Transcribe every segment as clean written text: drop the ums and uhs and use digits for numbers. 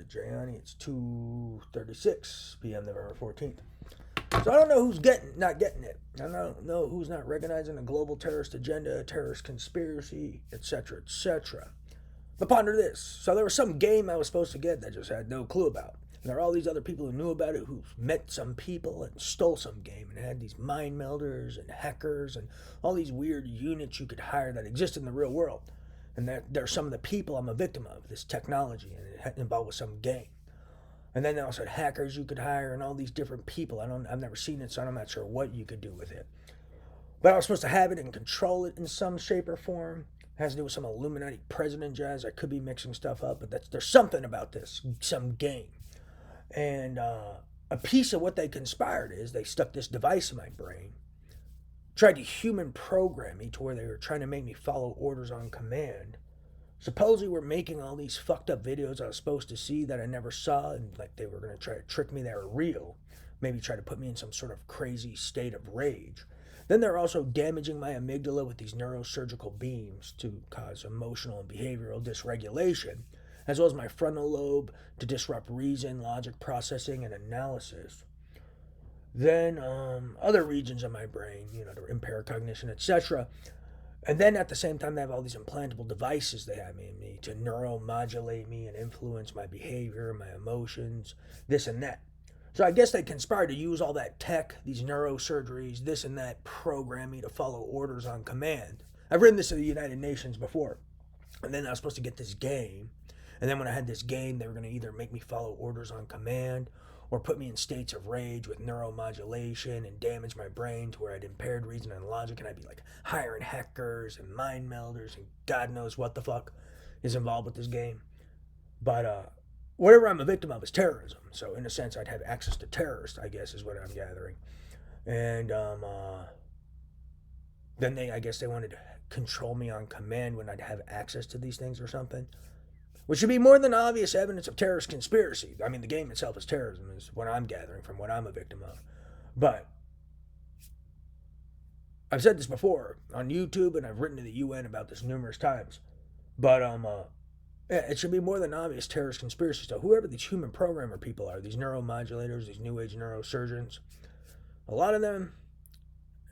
Gianni. It's 2:36 p.m. November 14th. So I don't know who's not getting it. I don't know who's not recognizing the global terrorist agenda, terrorist conspiracy, etc., etc. But ponder this. So there was some game I was supposed to get that I just had no clue about. And there are all these other people who knew about it, who met some people and stole some game and had these mind melders and hackers and all these weird units you could hire that exist in the real world. And they're some of the people I'm a victim of, this technology, and it involved with some game. And then they also had hackers you could hire and all these different people. I've never seen it, so I'm not sure what you could do with it. But I was supposed to have it and control it in some shape or form. It has to do with some Illuminati president jazz. I could be mixing stuff up, but there's something about this, some game. And a piece of what they conspired is they stuck this device in my brain, tried to human program me to where they were trying to make me follow orders on command. Supposedly we're making all these fucked up videos I was supposed to see that I never saw, and like they were going to try to trick me they were real. Maybe try to put me in some sort of crazy state of rage. Then they're also damaging my amygdala with these neurosurgical beams to cause emotional and behavioral dysregulation, as well as my frontal lobe to disrupt reason, logic processing, and analysis. Then other regions of my brain, to impair cognition, etc. And then at the same time, they have all these implantable devices they have in me to neuromodulate me and influence my behavior, my emotions, this and that. So I guess they conspired to use all that tech, these neurosurgeries, this and that, program me to follow orders on command. I've written this to the United Nations before. And then I was supposed to get this game. And then when I had this game, they were going to either make me follow orders on command or put me in states of rage with neuromodulation and damage my brain to where I'd impaired reason and logic, and I'd be like hiring hackers and mind melders and God knows what the fuck is involved with this game. But whatever I'm a victim of is terrorism. So in a sense, I'd have access to terrorists, I guess, is what I'm gathering. And then I guess they wanted to control me on command when I'd have access to these things or something, which should be more than obvious evidence of terrorist conspiracy. I mean, the game itself is terrorism, is what I'm gathering from what I'm a victim of. But I've said this before on YouTube, and I've written to the UN about this numerous times. But yeah, it should be more than obvious terrorist conspiracy. So whoever these human programmer people are, these neuromodulators, these new age neurosurgeons, a lot of them,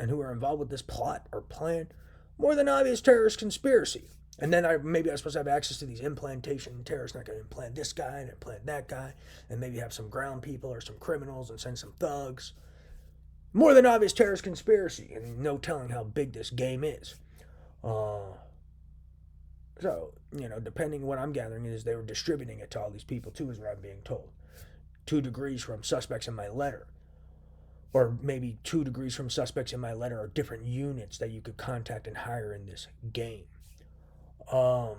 and who are involved with this plot or plan, more than obvious terrorist conspiracy. And then maybe I was supposed to have access to these implantation terrorists, not going to implant this guy and implant that guy, and maybe have some ground people or some criminals and send some thugs. More than obvious terrorist conspiracy, and no telling how big this game is. So, depending on what I'm gathering is they were distributing it to all these people too, is what I'm being told. 2 degrees from suspects in my letter. Or maybe 2 degrees from suspects in my letter are different units that you could contact and hire in this game. And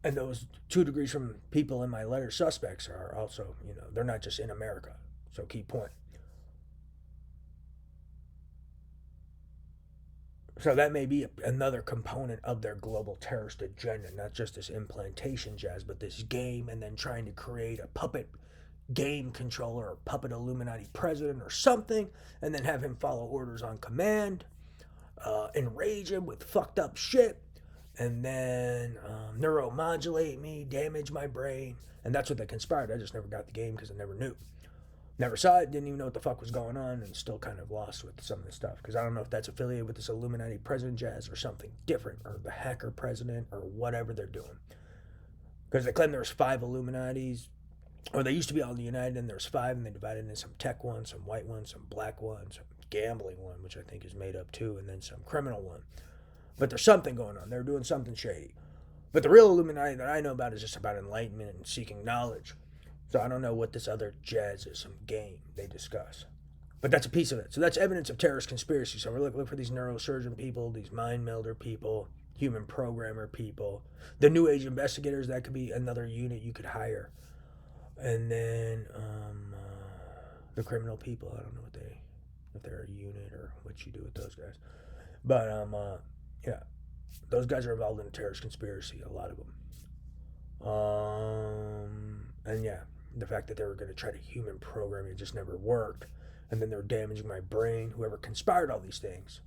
those 2 degrees from people in my letter suspects are also, they're not just in America. So key point. So that may be another component of their global terrorist agenda, not just this implantation jazz, but this game, and then trying to create a puppet game controller or puppet Illuminati president or something, and then have him follow orders on command, enrage him with fucked up shit, and then neuromodulate me, damage my brain. And that's what they conspired. I just never got the game because I never knew. Never saw it, didn't even know what the fuck was going on, and still kind of lost with some of this stuff. Because I don't know if that's affiliated with this Illuminati president jazz or something different, or the hacker president, or whatever they're doing. Because they claim there's 5 Illuminatis, or they used to be all united, and there's 5, and they divided into some tech ones, some white ones, some black ones, some gambling one, which I think is made up too, and then some criminal one. But there's something going on. They're doing something shady. But the real Illuminati that I know about is just about enlightenment and seeking knowledge. So I don't know what this other jazz is, some game they discuss. But that's a piece of it. So that's evidence of terrorist conspiracy. So we're looking for these neurosurgeon people, these mind melder people, human programmer people, the new age investigators. That could be another unit you could hire. And then the criminal people. I don't know if they're a unit or what you do with those guys. But yeah, those guys are involved in a terrorist conspiracy. A lot of them. And yeah, the fact that they were going to try to human program it just never worked, and then they were damaging my brain. Whoever conspired all these things,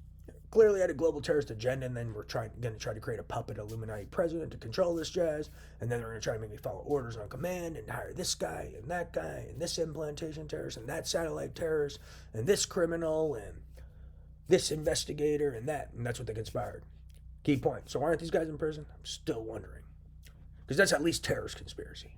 clearly had a global terrorist agenda, and then we're going to try to create a puppet Illuminati president to control this jazz, and then they're going to try to make me follow orders on command and hire this guy and that guy and this implantation terrorist and that satellite terrorist and this criminal and this investigator and that, and that's what they conspired. Key point. So why aren't these guys in prison? I'm still wondering. Because that's at least terrorist conspiracy.